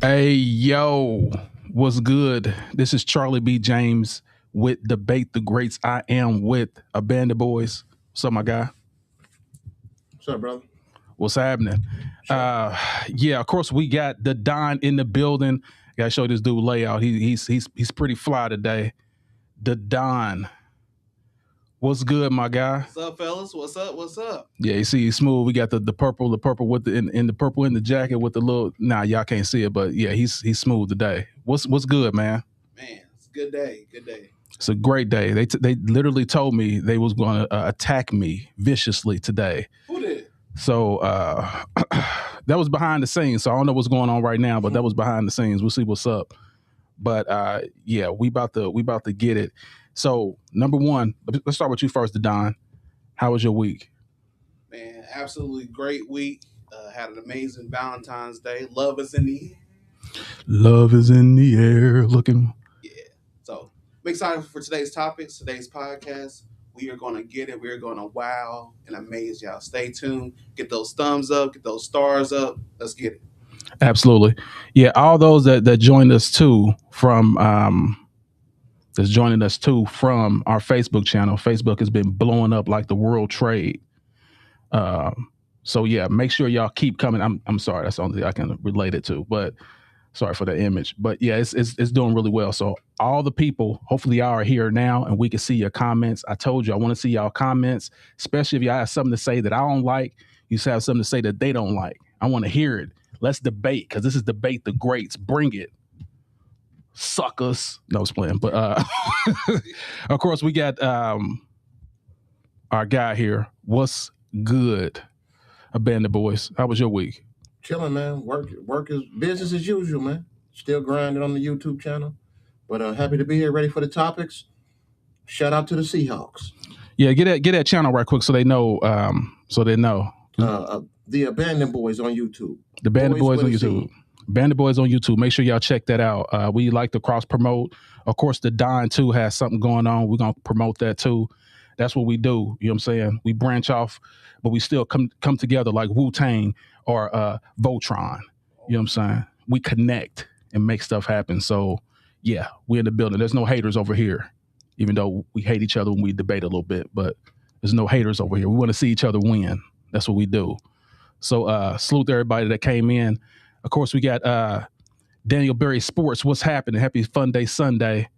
Hey, yo, what's good? This is Charlie B. James with Debate the Greats. I am with a band of boys. What's up, my guy? What's up, brother? What's happening? Sure. Yeah, of course, we got the Don in the building. Gotta show this dude layout. He's pretty fly today. The Don. What's good, my guy? What's up, fellas? What's up? What's up? Yeah, you see, he's smooth. We got the purple with the in the purple in the jacket with the little. Nah, y'all can't see it, but yeah, he's smooth today. What's good, man? Man, it's a good day. Good day. It's a great day. They literally told me they was going to attack me viciously today. Who did? So that was behind the scenes. So I don't know what's going on right now, but that was behind the scenes. We'll see what's up. But yeah, we about to get it. So number one, let's start with you first, Don. How was your week? Man, absolutely great week. Had an amazing Valentine's Day. Love is in the air. Love is in the air. Looking. Yeah. So I'm excited for today's topics, today's podcast. We are going to get it. We're going to wow and amaze y'all. Stay tuned. Get those thumbs up. Get those stars up. Let's get it. Absolutely. Yeah, all those that joined us too from that's joining us too from our Facebook channel. Facebook has been blowing up like the world trade. So yeah, make sure y'all keep coming. I'm sorry, that's the only thing I can relate it to, but sorry for the image. But yeah, it's doing really well. So all the people, hopefully y'all are here now and we can see your comments. I told you I want to see y'all comments, especially if y'all have something to say that I don't like. You have something to say that they don't like. I want to hear it. Let's debate, because this is Debate the Greats. Bring it. Suckers. No, I was playing. But of course, we got our guy here. What's good? A band of boys. How was your week? Chilling, man. Work is business as usual, man. Still grinding on the YouTube channel. But happy to be here, ready for the topics. Shout out to the Seahawks. Yeah, get that channel right quick so they know. The Abandoned Boys on YouTube. The Bandit Boys on YouTube. Bandit Boys on YouTube. Make sure y'all check that out. We like to cross promote. Of course, the Don too has something going on. We're gonna promote that too. That's what we do. You know what I'm saying? We branch off, but we still come together like Wu-Tang or Voltron. You know what I'm saying? We connect and make stuff happen. So yeah, we're in the building. There's no haters over here, even though we hate each other when we debate a little bit, but there's no haters over here. We want to see each other win. That's what we do. So salute to everybody that came in. Of course, we got Daniel Berry Sports. What's happening? Happy Fun Day Sunday.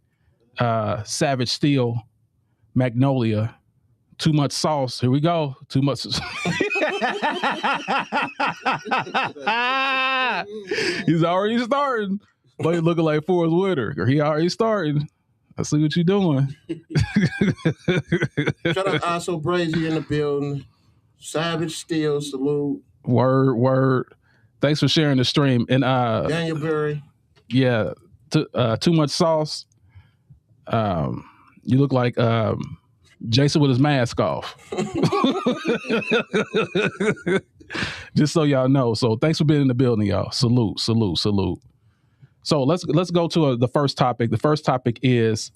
Savage Steel, Magnolia. Too much sauce. Here we go. Too much. He's already starting. But he's looking like Forrest Whitaker. He already starting. I see what you're doing. Shout out Aso Brazy in the building. Savage Steel, salute. Word. Thanks for sharing the stream. And Daniel Berry. Yeah, too much sauce. You look like Jason with his mask off. Just so y'all know. So thanks for being in the building, y'all. Salute. So let's go to the first topic. The first topic is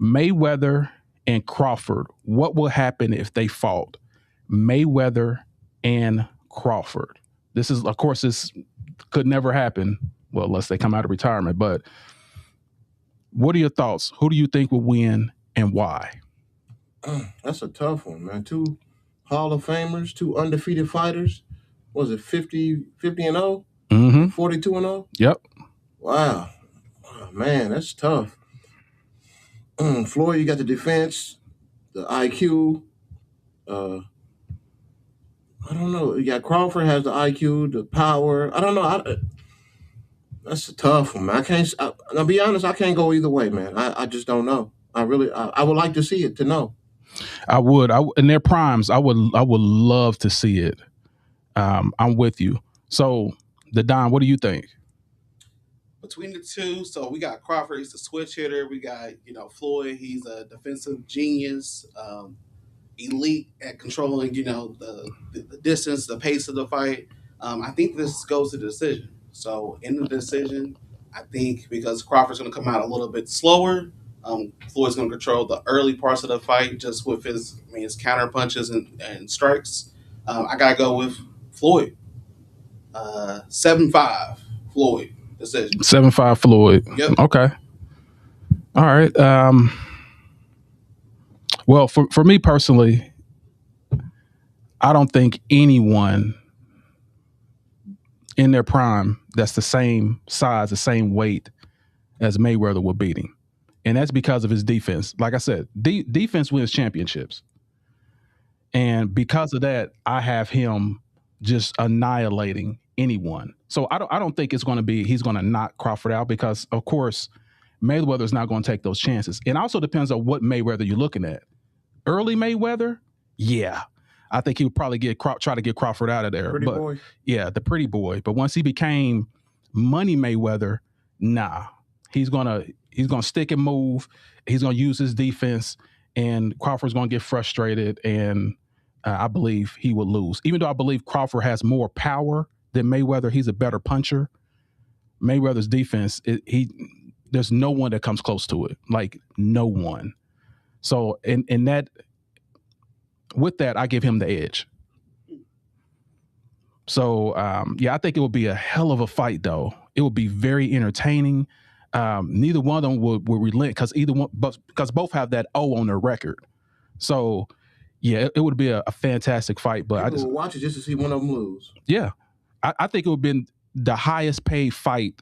Mayweather and Crawford. What will happen if they fought? Mayweather and Crawford. This is, of course, this could never happen. Well, unless they come out of retirement. But what are your thoughts? Who do you think will win and why? That's a tough one, man. 2 Hall of Famers, 2 undefeated fighters. Was it 50 and 0? Mm-hmm. 42 and 0? Yep. Wow. Oh, man, that's tough. Floyd, you got the defense, the IQ. Uh, I don't know. You got Crawford has the IQ, the power. I don't know. That's a tough one, man. I'll be honest. I can't go either way, man. I just don't know. I would like to see it to know. I would. In their primes, I would love to see it. I'm with you. So, the Don, what do you think? Between the two, so we got Crawford, he's a switch hitter. We got, Floyd, he's a defensive genius, elite at controlling, the distance, the pace of the fight. I think this goes to the decision. So in the decision, I think because Crawford's going to come out a little bit slower, Floyd's going to control the early parts of the fight just with his counter punches and strikes. I got to go with Floyd. 7-5 Floyd decision. 7-5 Floyd. Yep. Okay. All right. Well, for me personally, I don't think anyone in their prime that's the same size, the same weight as Mayweather will beat him. And that's because of his defense. Like I said, defense wins championships. And because of that, I have him just annihilating anyone. So I don't think it's going to be he's going to knock Crawford out because, of course, Mayweather is not going to take those chances. It also depends on what Mayweather you're looking at. Early Mayweather, yeah. I think he would probably try to get Crawford out of there. Pretty boy. Yeah, the pretty boy. But once he became Money Mayweather, nah. He's gonna stick and move. He's gonna use his defense, and Crawford's gonna get frustrated. And I believe he will lose. Even though I believe Crawford has more power than Mayweather, he's a better puncher. Mayweather's defense, there's no one that comes close to it. Like no one. So in that. With that, I give him the edge. So, I think it would be a hell of a fight, though. It would be very entertaining. Neither one of them will relent because both have that O on their record. So, yeah, it would be a fantastic fight. But People will watch it just to see one of them lose. Yeah, I think it would have been the highest paid fight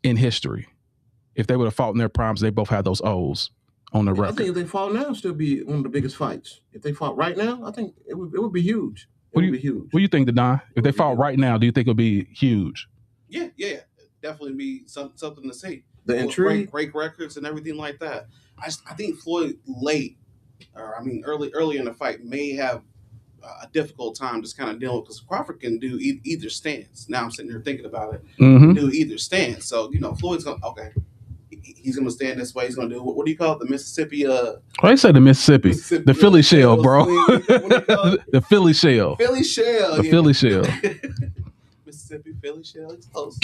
in history if they would have fought in their primes. They both had those O's on the record. I think if they fought now, it'd still be one of the biggest fights. If they fought right now, I think it would be huge. It would be huge. What do you think, Don? If they fought right now, do you think it would be huge? Yeah. Definitely be something to see. The intrigue, break records and everything like that. I think Floyd early in the fight may have a difficult time just kind of dealing with because Crawford can do either stance. Now I'm sitting here thinking about it. Mm-hmm. Do either stance. So Floyd's gonna he's gonna stand this way. He's gonna do what do you call it? The Mississippi. I said the Mississippi. The Philly shell, bro. The Philly shell. Philly shell. The Philly shell. Mississippi Philly shell. It's close.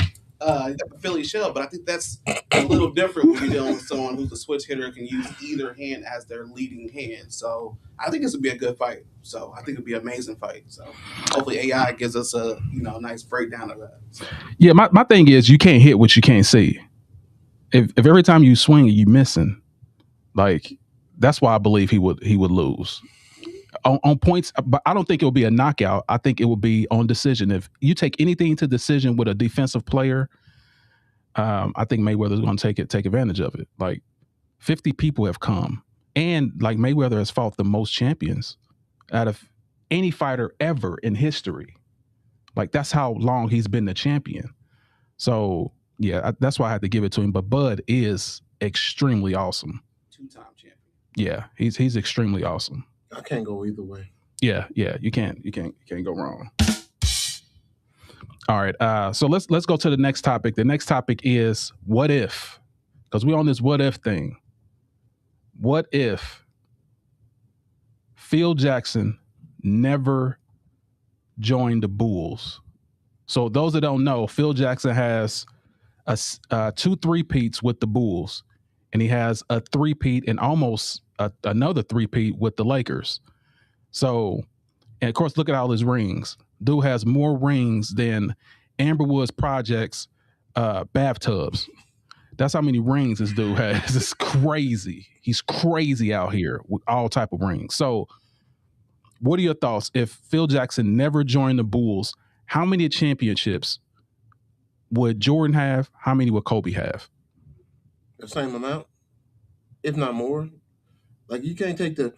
Philly shell, but I think that's a little different when you're dealing with someone who's a switch hitter can use either hand as their leading hand. So I think this would be a good fight. So I think it'd be an amazing fight. So hopefully AI gives us a nice breakdown of that. So. Yeah, my thing is you can't hit what you can't see. If every time you swing you missing, like that's why I believe he would lose. On points, but I don't think it will be a knockout. I think it will be on decision. If you take anything to decision with a defensive player, I think Mayweather's going to take advantage of it. Like 50 people have come, and like Mayweather has fought the most champions out of any fighter ever in history. Like that's how long he's been the champion. So yeah, that's why I had to give it to him. But Bud is extremely awesome. 2-time champion. Yeah, he's extremely awesome. I can't go either way. Yeah, you can't go wrong. All right, so let's go to the next topic. The next topic is what if, because we're on this what if thing. What if Phil Jackson never joined the Bulls? So those that don't know, Phil Jackson has 2 3-peats with the Bulls, and he has a 3-peat and almost another 3-peat with the Lakers. So, and of course, look at all his rings. Dude has more rings than Amberwood's Projects bathtubs. That's how many rings this dude has. It's crazy. He's crazy out here with all type of rings. So, what are your thoughts? If Phil Jackson never joined the Bulls, how many championships would Jordan have? How many would Kobe have? The same amount. if not more. Like you can't take the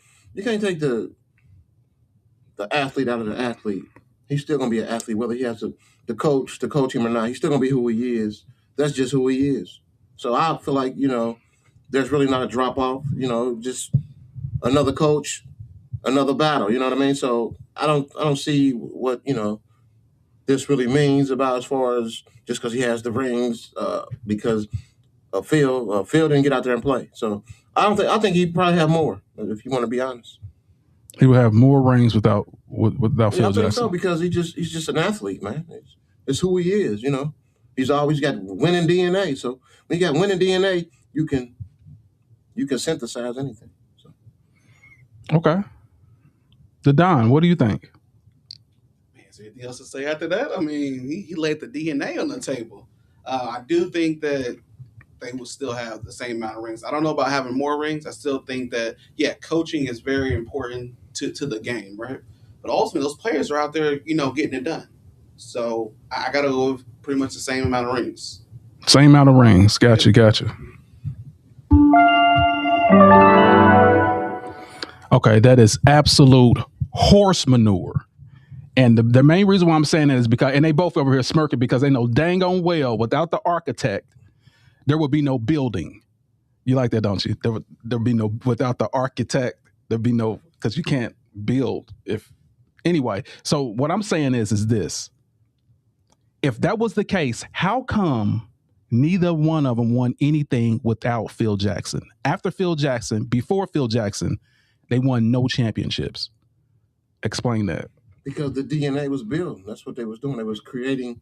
athlete out of the athlete. He's still gonna be an athlete, whether he has to coach him or not. He's still gonna be who he is. That's just who he is. So I feel like there's really not a drop off. Just another coach, another battle. You know what I mean? So I don't see what this really means about as far as just because he has the rings, because Phil didn't get out there and play. So I think he probably have more if you want to be honest. He would have more rings without Yeah, Phil I think Jackson. so because he's just an athlete, man. It's who he is. He's always got winning DNA. So when you got winning DNA, you can synthesize anything. So. Okay. The Don, what do you think? Man, is there anything else to say after that? I mean, he laid the DNA on the table. I do think that they will still have the same amount of rings. I don't know about having more rings. I still think that, coaching is very important to the game, right? But ultimately, those players are out there, getting it done. So I got to go with pretty much the same amount of rings. Same amount of rings. Gotcha. Okay, that is absolute horse manure. And the main reason why I'm saying that is because, and they both over here smirking because they know dang on well without the architect, there would be no building. You like that, don't you? There'd be no, without the architect, there'd be no, because you can't build anyway. So what I'm saying is this. If that was the case, how come neither one of them won anything without Phil Jackson? After Phil Jackson, before Phil Jackson, they won no championships. Explain that. Because the DNA was built. That's what they was doing. They was creating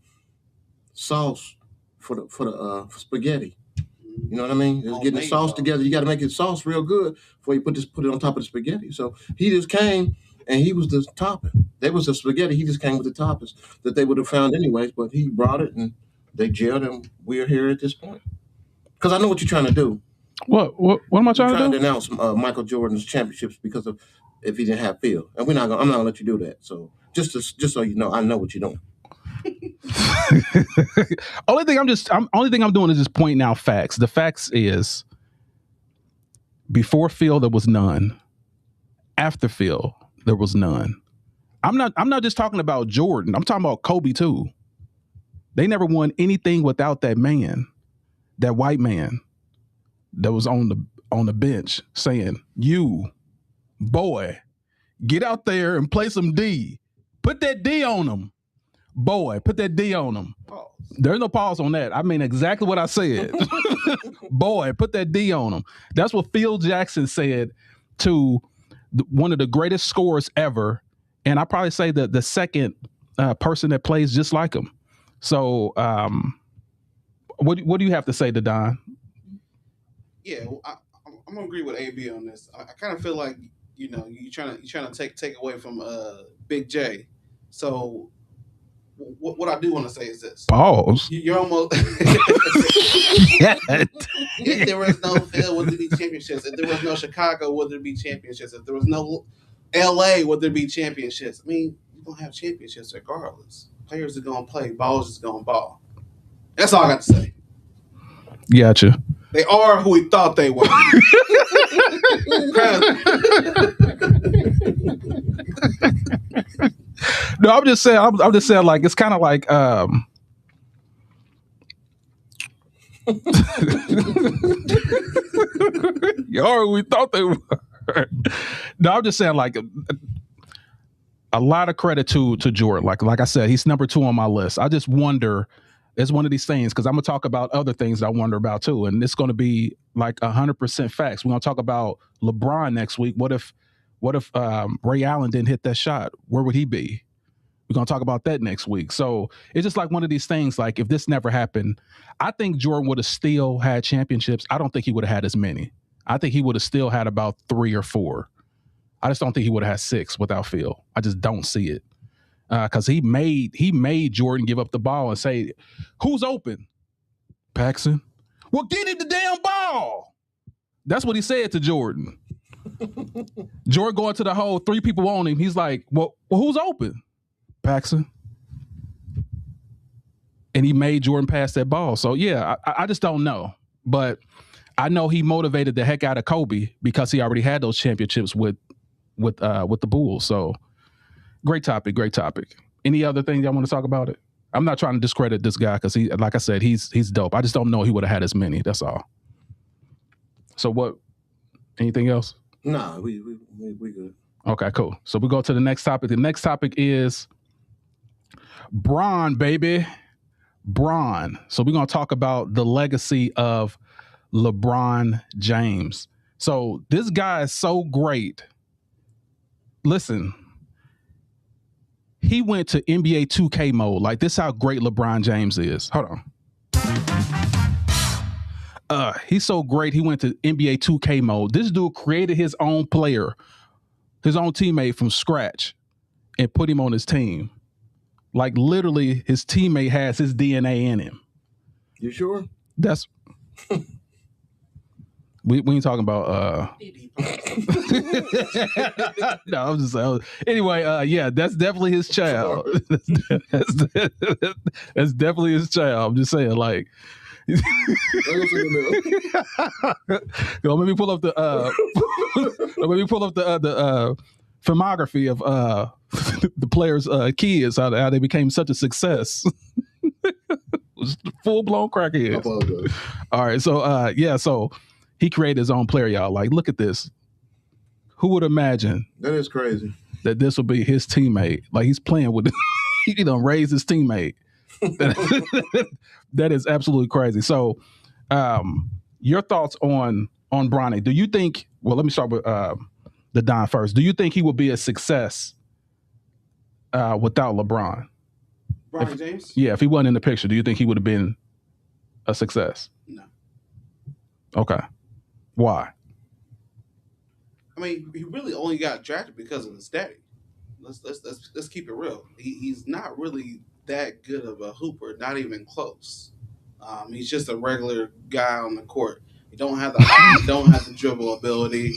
sauce for the spaghetti. You know what I mean? It's getting the sauce together. You got to make it sauce real good before you put it on top of the spaghetti. So he just came and he was the topping. They was the spaghetti. He just came with the toppings that they would have found anyways. But he brought it and they gelled, and we're here at this point. Because I know what you're trying to do. What am I trying to do? Trying to denounce Michael Jordan's championships because of if he didn't have Phil, and I'm not gonna let you do that. So just so you know, I know what you're doing. Only thing I'm doing is just pointing out facts. The facts is before Phil there was none. After Phil there was none. I'm not just talking about Jordan. I'm talking about Kobe too. They never won anything without that man, that white man that was on the bench saying, "You boy, get out there and play some D. Put that D on them. Boy, put that D on them." Pause. There's no pause on that. I mean exactly what I said. Boy, put that D on them. That's what Phil Jackson said to one of the greatest scorers ever. And I probably say that the second person that plays just like him. So what do you have to say to Don? Yeah, well, I'm gonna agree with AB on this. I kind of feel like you're trying to take away from Big J. So what I do want to say is this. Pause. You're almost. If there was no Phil, would there be championships? If there was no Chicago, would there be championships? If there was no LA, would there be championships? I mean, you're gonna have championships regardless. Players are gonna play, balls is gonna ball. That's all I got to say. Gotcha. They are who we thought they were. No, I'm just saying like it's kind of like you are who we thought they were. No, I'm just saying like a lot of credit to Jordan. Like I said, he's number 2 on my list. I just wonder, it's one of these things because I'm gonna talk about other things that I wonder about too, and it's gonna be like 100% facts. We're gonna talk about LeBron next week. What if Ray Allen didn't hit that shot? Where would he be? We're gonna talk about that next week. So it's just like one of these things. Like if this never happened, I think Jordan would have still had championships. I don't think he would have had as many. I think he would have still had about 3 or 4. I just don't think he would have had 6 without Phil. I just don't see it. Because he made Jordan give up the ball and say, "Who's open? Paxson. Well, get him the damn ball." That's what he said to Jordan. Jordan going to the hole, 3 people on him. He's like, well who's open? Paxson. And he made Jordan pass that ball. So yeah, I just don't know. But I know he motivated the heck out of Kobe because he already had those championships with the Bulls. So great topic, great topic. Any other things y'all want to talk about it? I'm not trying to discredit this guy because he, like I said, he's dope. I just don't know he would have had as many. That's all. So what? Anything else? Nah, we good. Okay, cool. So we go to the next topic. The next topic is Bron, baby. Bron. So we're going to talk about the legacy of LeBron James. So this guy is so great. Listen, he went to NBA 2K mode. Like, this is how great LeBron James is. Hold on. He's so great. He went to NBA 2K mode. This dude created his own player, his own teammate from scratch, and put him on his team. Like, literally, his teammate has his DNA in him. You sure? That's we ain't talking about no, I'm just saying. Anyway, yeah, that's definitely his child. That's definitely his child. I'm just saying, like. Let me pull up the filmography of the players' kids, how they became such a success. Full blown crackheads. All right, so so he created his own player, y'all. Like, look at this. Who would imagine that is crazy that this would be his teammate? Like, he's playing with he done raised his teammate. That is absolutely crazy. So, your thoughts on Bronny? Do you think? Well, let me start with the Don first. Do you think he would be a success without LeBron? James? Yeah, if he wasn't in the picture, do you think he would have been a success? No. Okay. Why? I mean, he really only got drafted because of his daddy. Let's keep it real. He's not really that good of a hooper, not even close. He's just a regular guy on the court. He don't have the height, he don't have the dribble ability.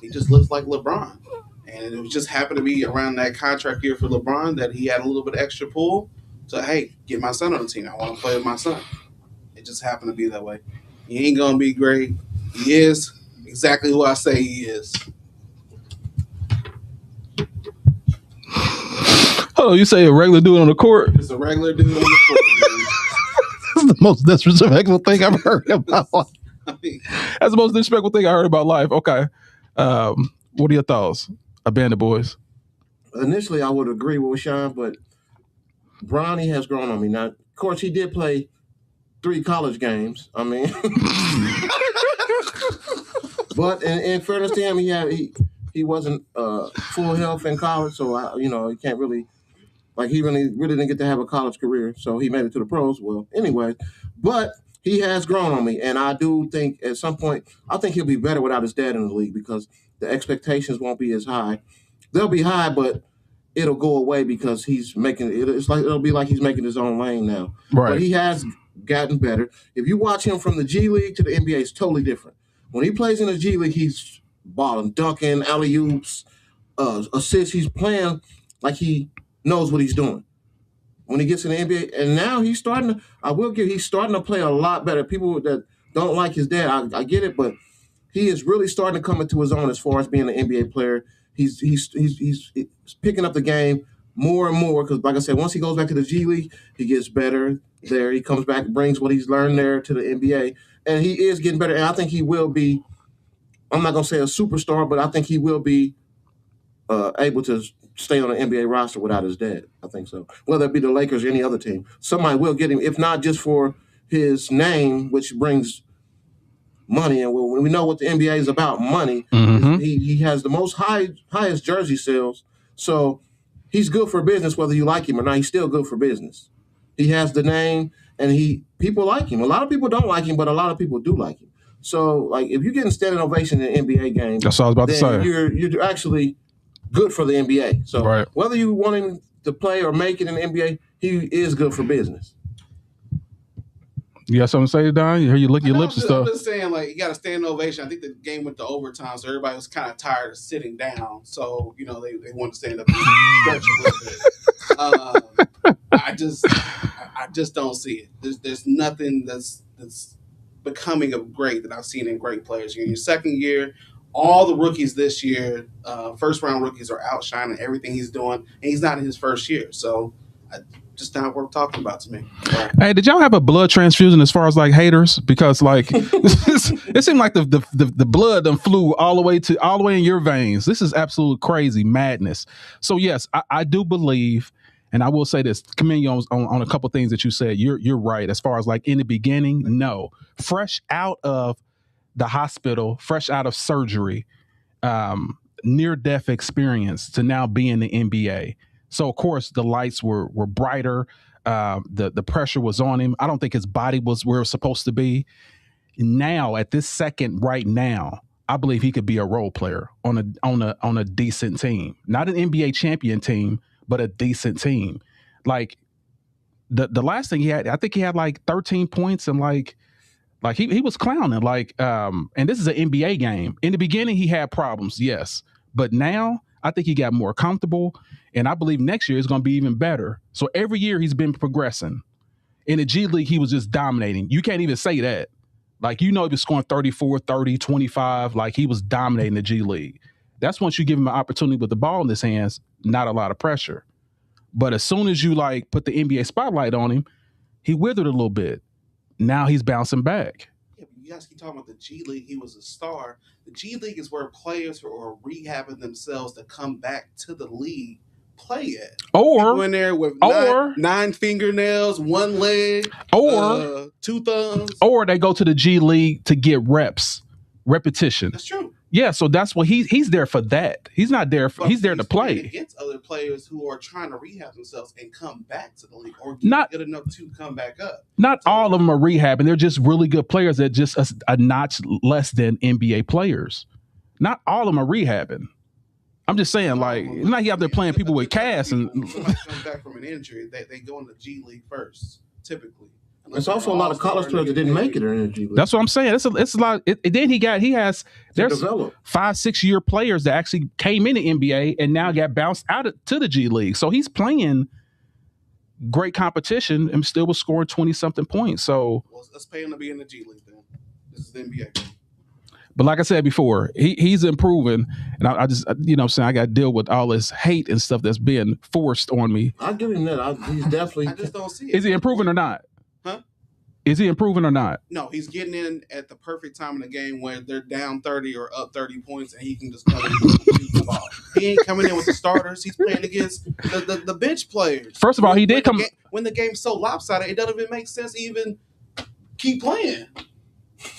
He just looks like LeBron. And it was just happened to be around that contract year for LeBron that he had a little bit of extra pull. So, hey, get my son on the team. I want to play with my son. It just happened to be that way. He ain't going to be great. He is exactly who I say he is. Oh, you say a regular dude on the court? Just a regular dude on the court. That's the most disrespectful thing I've heard about life. That's the most disrespectful thing I heard about life. Okay. What are your thoughts? Abandoned Boys. Initially, I would agree with Sean, but Bronny has grown on me. Now, of course, he did play 3 college games. I mean, but in fairness to him, he wasn't full health in college, so he can't really, like, he really didn't get to have a college career. So he made it to the pros. Well, anyway, but he has grown on me, and I do think at some point, I think he'll be better without his dad in the league because the expectations won't be as high. They'll be high, but it'll go away because he's making it. It'll be like he's making his own lane now. Right. But he has gotten better. If you watch him from the G League to the NBA, it's totally different. When he plays in the G League, he's balling, dunking, alley-oops, assists. He's playing like he knows what he's doing. When he gets in the NBA, and now he's starting to play a lot better. People that don't like his dad, I get it, but he is really starting to come into his own as far as being an NBA player. He's picking up the game more and more because, like I said, once he goes back to the G League, he gets better there. He comes back, brings what he's learned there to the NBA, and he is getting better. And I think he will be, I'm not going to say a superstar, but I think he will be able to stay on the NBA roster without his dad. I think so. Whether it be the Lakers or any other team, somebody will get him, if not just for his name, which brings money, and when we know what the NBA is about, money. Mm-hmm. He has the most highest jersey sales, so he's good for business whether you like him or not. He's still good for business. He has the name, and people like him. A lot of people don't like him, but a lot of people do like him. So, like, if you're getting standing ovation in an NBA game, that's what I was about to say. You're actually good for the NBA. So right. Whether you want him to play or make it in the NBA, he is good for business. You got something to say, Don? You hear you lick your lips and stuff. I'm just saying, like, you got to stand ovation. I think the game went to overtime, so everybody was kind of tired of sitting down. So, they wanted to stand up and stretch a little bit. I just don't see it. There's nothing that's becoming of great that I've seen in great players. You're in your second year. All the rookies this year, first round rookies, are outshining everything he's doing, and he's not in his first year. So, just not worth talking about to me. Right. Hey, did y'all have a blood transfusion as far as like haters? Because like it seemed like the blood done flew all the way in your veins. This is absolute crazy madness. So yes, I do believe, and I will say this, commend you on a couple things that you said. You're right as far as like in the beginning. No, fresh out of the hospital, fresh out of surgery, near death experience to now be in the NBA. So of course the lights were brighter. The pressure was on him. I don't think his body was where it was supposed to be. Now at this second, right now, I believe he could be a role player on a decent team, not an NBA champion team, but a decent team. Like the last thing he had, I think he had like 13 points and like he was clowning. Like and this is an NBA game. In the beginning, he had problems, yes, but now I think he got more comfortable. And I believe next year is going to be even better. So every year he's been progressing. In the G League, he was just dominating. You can't even say that. Like, he was scoring 34, 30, 25. Like, he was dominating the G League. That's once you give him an opportunity with the ball in his hands, not a lot of pressure. But as soon as you, like, put the NBA spotlight on him, he withered a little bit. Now he's bouncing back. Yeah, but you guys keep talking about the G League. He was a star. The G League is where players are rehabbing themselves to come back to the league. Play it. Or go in there with nine fingernails, one leg, or 2 thumbs. Or they go to the G League to get repetition. That's true. Yeah, so that's what he's there for that. He's not there for, he's there to play against other players who are trying to rehab themselves and come back to the league or get good enough to come back up. Not all of them are rehabbing. They're just really good players that just a notch less than NBA players. Not all of them are rehabbing. I'm just saying, like, it's not he out there playing people with cast and somebody comes back from an injury, they go in the G League first, typically. There's also a lot of college players that didn't make it in the G League. That's what I'm saying. It's a lot. Then there's 5-6 year players that actually came in the NBA and now got bounced out to the G League. So he's playing great competition and still was scoring 20-something points. So let's pay him to be in the G League then. This is the NBA. But like I said before, he's improving, and I just, what I'm saying, I got to deal with all this hate and stuff that's being forced on me. I'll give him that. He's definitely. I just don't see it. Is he improving or not? Huh? Is he improving or not? No, he's getting in at the perfect time in the game where they're down 30 or up 30 points, and he can just come in and shoot the ball. He ain't coming in with the starters. He's playing against the bench players. First of all, he did come when the game's so lopsided. It doesn't even make sense to even keep playing.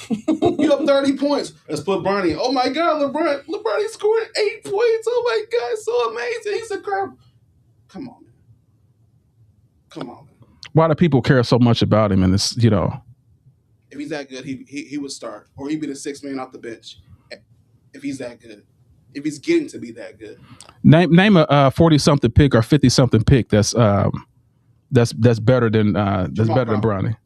You up 30 points. Let's put Bronny. Oh my God, LeBron scored 8 points. Oh my God, so amazing. He's a crap. Come on, man. Why do people care so much about him? And it's, if he's that good, he would start, or he'd be the 6th man off the bench. If he's that good, if he's getting to be that good. Name a 40-something pick or 50-something pick that's better than Bronny.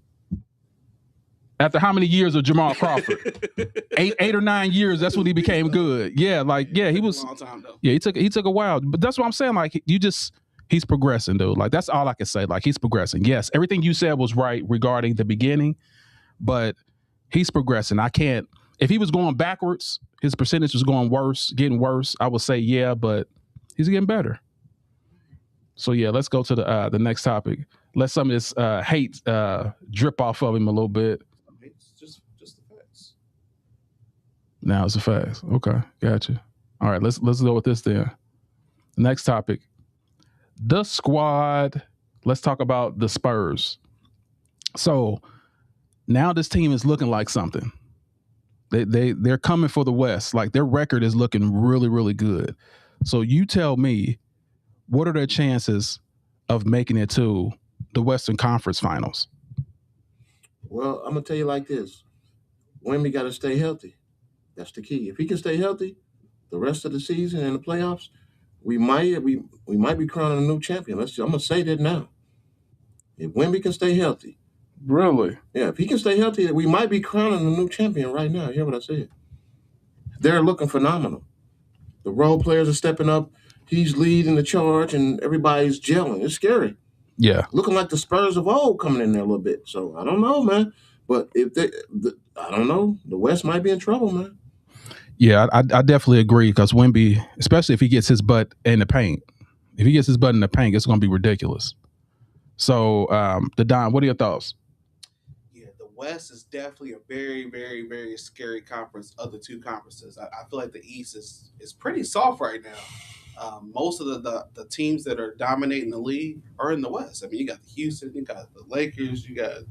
After how many years of Jamal Crawford? 8 or 9 years. That's when he became good. Yeah, he was. A long time though. Yeah, he took a while, but that's what I'm saying. Like he's progressing, dude. Like that's all I can say. Like he's progressing. Yes, everything you said was right regarding the beginning, but he's progressing. I can't. If he was going backwards, his percentage was getting worse. I would say yeah, but he's getting better. So yeah, let's go to the next topic. Let some of this hate drip off of him a little bit. It's just the facts. Now it's the facts. Okay, gotcha. All right, let's go with this then. Next topic. The squad. Let's talk about the Spurs. So now this team is looking like something. They're coming for the West. Like their record is looking really, really good. So you tell me, what are their chances of making it to the Western Conference Finals? Well, I'm gonna tell you like this: Wemby got to stay healthy. That's the key. If he can stay healthy, the rest of the season and the playoffs, we might be crowning a new champion. I'm gonna say that now. If Wemby can stay healthy, really, yeah, if he can stay healthy, we might be crowning a new champion right now. You hear what I said? They're looking phenomenal. The role players are stepping up. He's leading the charge, and everybody's gelling. It's scary. Yeah. Looking like the Spurs of old coming in there a little bit. So I don't know, man. But if I don't know, the West might be in trouble, man. Yeah, I definitely agree because Wemby, especially if he gets his butt in the paint, if he gets his butt in the paint, it's going to be ridiculous. So, the Don, what are your thoughts? Yeah, the West is definitely a very, very, very scary conference of the two conferences. I feel like the East is pretty soft right now. Most of the teams that are dominating the league are in the West. I mean, you got the Houston, you got the Lakers, you got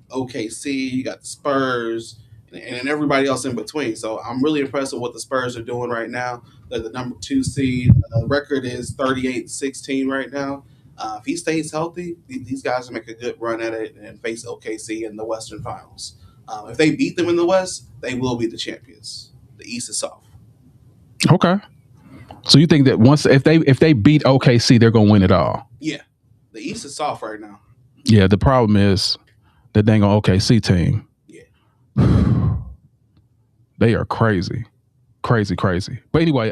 OKC, you got the Spurs, and everybody else in between. So I'm really impressed with what the Spurs are doing right now. They're the number 2 seed. Record is 38-16 right now. If he stays healthy, these guys will make a good run at it and face OKC in the Western Finals. If they beat them in the West, they will be the champions. The East is soft. Okay. So you think that if they beat OKC, they're going to win it all? Yeah, the East is soft right now. Yeah, the problem is the dang on OKC team. Yeah, they are crazy. But anyway,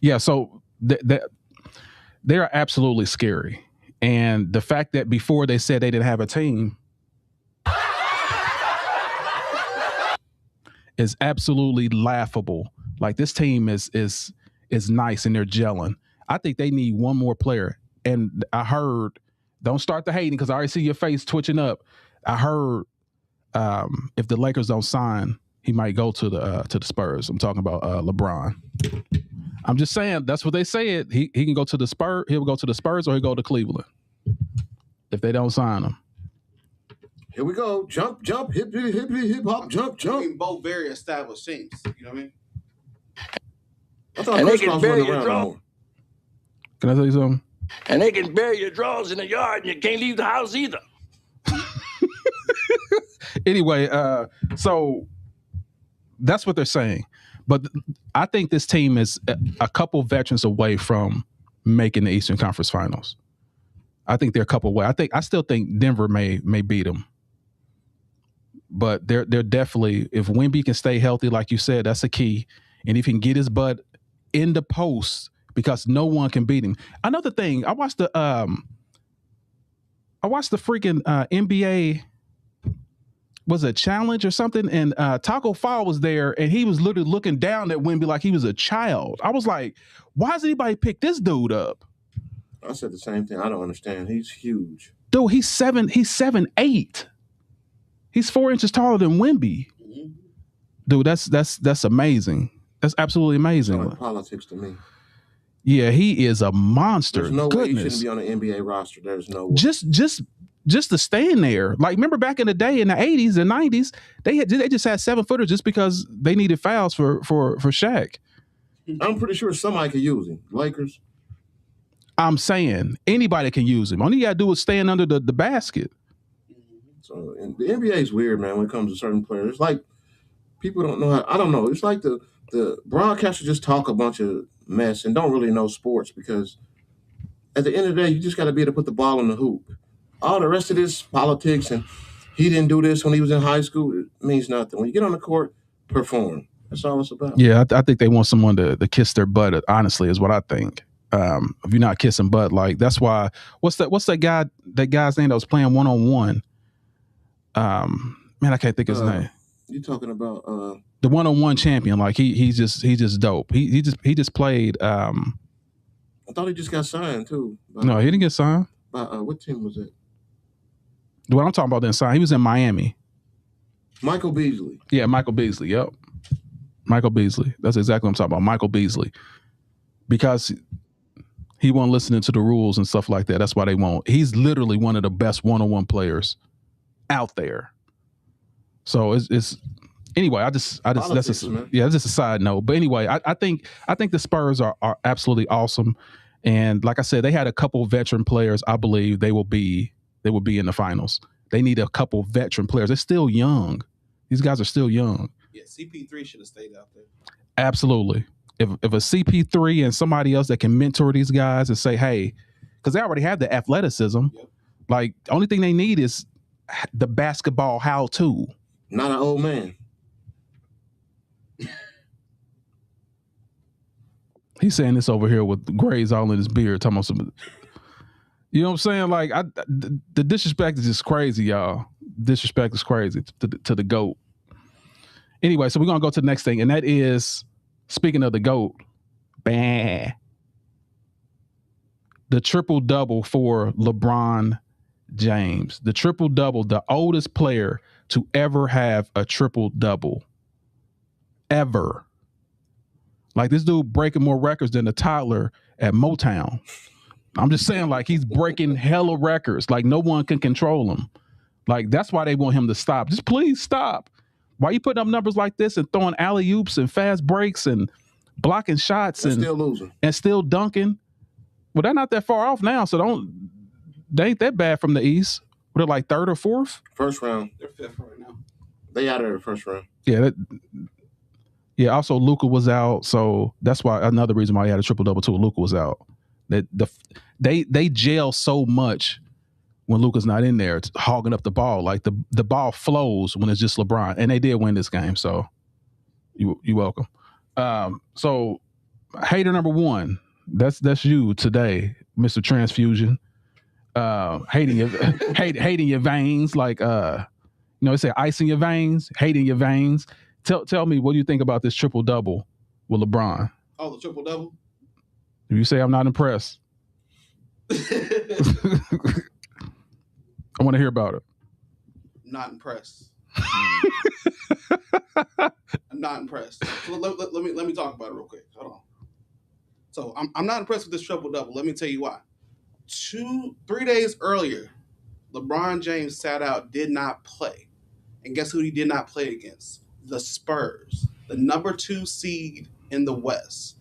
yeah. So they are absolutely scary, and the fact that before they said they didn't have a team is absolutely laughable. Like, this team is nice and they're gelling. I think they need one more player. And I heard, don't start the hating because I already see your face twitching up. I heard if the Lakers don't sign, he might go to the Spurs. I'm talking about LeBron. I'm just saying that's what they said. He can go to the Spurs. He'll go to the Spurs or he'll go to Cleveland if they don't sign him. Here we go. Jump, hip hop, jump. I mean, both very established teams. You know what I mean? I thought Chris Cross wasn't around no more. Can I tell you something? And they can bury your drawers in the yard and you can't leave the house either. Anyway, so that's what they're saying. But I think this team is a couple veterans away from making the Eastern Conference Finals. I think they're a couple away. I still think Denver may beat them. But they're definitely, if Wemby can stay healthy, like you said, that's a key. And if he can get his butt in the post, because no one can beat him. Another thing, I watched the freaking NBA, was it Challenge or something? And Taco Fall was there, and he was literally looking down at Wemby like he was a child. I was like, why does anybody pick this dude up? I said the same thing. I don't understand. He's huge. Dude, he's 7'8". He's 4 inches taller than Wemby. Dude, that's amazing. That's absolutely amazing. It's like politics to me. Yeah, he is a monster. There's no way he shouldn't be on an NBA roster. There's no way. Just to stand there. Like, remember back in the day in the 80s and 90s, they just had 7-footers just because they needed fouls for Shaq. I'm pretty sure somebody could use him. Lakers. I'm saying anybody can use him. All you gotta do is stand under the basket. So the NBA is weird, man, when it comes to certain players. It's like people don't know how. I don't know. It's like the broadcasters just talk a bunch of mess and don't really know sports, because at the end of the day, you just got to be able to put the ball in the hoop. All the rest of this politics and he didn't do this when he was in high school, it means nothing. When you get on the court, perform. That's all it's about. Yeah, I think they want someone to kiss their butt, honestly, is what I think. If you're not kissing butt, like, that's why. What's that guy's name that was playing one-on-one? Man, I can't think of his name. You talking about the one-on-one champion? Like, he's just dope. He just played. I thought he just got signed too. No, he didn't get signed. What team was it? What I'm talking about didn't sign. He was in Miami. Michael Beasley. Yeah, Michael Beasley. Yep, Michael Beasley. That's exactly what I'm talking about. Michael Beasley, because he wasn't listening to the rules and stuff like that. That's why they won't. He's literally one of the best one-on-one players out there. So it's anyway. I just politics, that's just a side note. But anyway, I think the Spurs are absolutely awesome, and like I said, they had a couple veteran players. I believe they will be in the finals. They need a couple veteran players. They're still young. These guys are still young. Yeah, CP3 should have stayed out there. Absolutely. If a CP3 and somebody else that can mentor these guys and say, hey, because they already have the athleticism. Yep. Like, the only thing they need is the basketball how-to. Not an old man. He's saying this over here with grays all in his beard. Talking about some, you know what I'm saying? Like, the disrespect is just crazy, y'all. disrespect is crazy to the GOAT. Anyway, so we're going to go to the next thing, and that is, speaking of the GOAT, the triple-double for LeBron James. The triple-double, the oldest player to ever have a triple-double. Ever. Like, this dude breaking more records than a toddler at Motown. I'm just saying, like, he's breaking hella records. Like, no one can control him. Like, that's why they want him to stop. Just please stop. Why you putting up numbers like this and throwing alley-oops and fast breaks and blocking shots and still losing and still dunking? Well, they're not that far off now, so they ain't that bad from the East. They're like third or fourth? First round. They're fifth right now. They out of the first round. Yeah, also Luka was out, so that's why another reason why he had a triple-double too. Luka was out. They jail so much when Luka's not in there. It's hogging up the ball. Like the ball flows when it's just LeBron. And they did win this game, so you welcome. So hater number one, that's you today, Mr. Transfusion. Hating your veins, like they say ice in your veins, hating your veins. Tell me, what do you think about this triple-double with LeBron? Oh, the triple-double? If you say I'm not impressed, I want to hear about it. I'm not impressed. I'm not impressed. So let me talk about it real quick. Hold on. So I'm not impressed with this triple-double. Let me tell you why. 3 days earlier, LeBron James sat out, did not play. And guess who he did not play against? The Spurs, the number 2 seed in the West.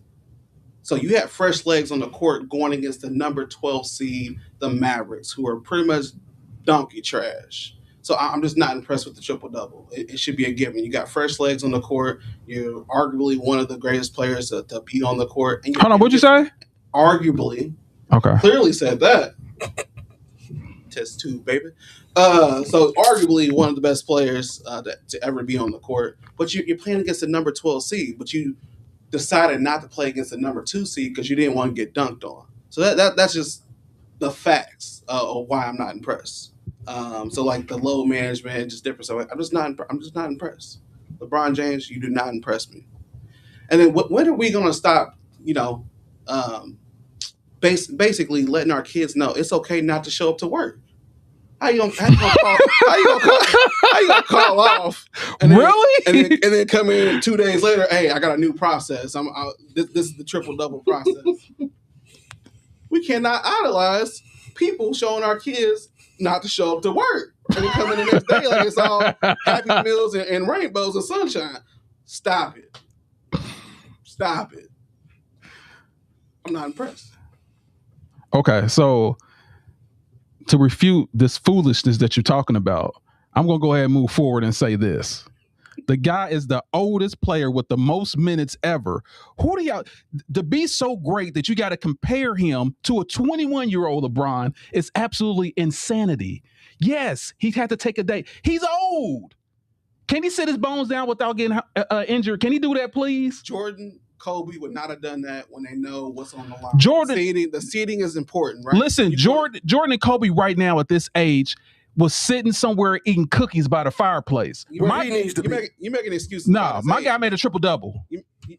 So you had fresh legs on the court going against the number 12 seed, the Mavericks, who are pretty much donkey trash. So I'm just not impressed with the triple-double. It should be a given. You got fresh legs on the court. You're arguably one of the greatest players to be on the court. And hold on, what'd you say? Arguably. Okay. Clearly said that. Test 2, baby. So arguably one of the best players to ever be on the court. But you're playing against the number 12 seed, but you decided not to play against the number 2 seed because you didn't want to get dunked on. So that's just the facts of why I'm not impressed. So like the load management, just different stuff. I'm just not impressed. LeBron James, you do not impress me. And then when are we going to stop? Basically letting our kids know it's okay not to show up to work. How you gonna call off? And then, really? And then come in 2 days later. Hey, I got a new process. This is the triple-double process. We cannot idolize people showing our kids not to show up to work, and then come in the next day like it's all happy meals and rainbows and sunshine. Stop it. I'm not impressed. Okay, so to refute this foolishness that you're talking about, I'm going to go ahead and move forward and say this. The guy is the oldest player with the most minutes ever. Who do y'all, to be so great that you got to compare him to a 21-year-old LeBron is absolutely insanity. Yes, he had to take a day. He's old. Can he sit his bones down without getting injured? Can he do that, please? Jordan, Kobe would not have done that when they know what's on the line. The seeding is important, right? Listen, Jordan and Kobe right now at this age was sitting somewhere eating cookies by the fireplace. You're making excuses. No, my guy made a triple-double.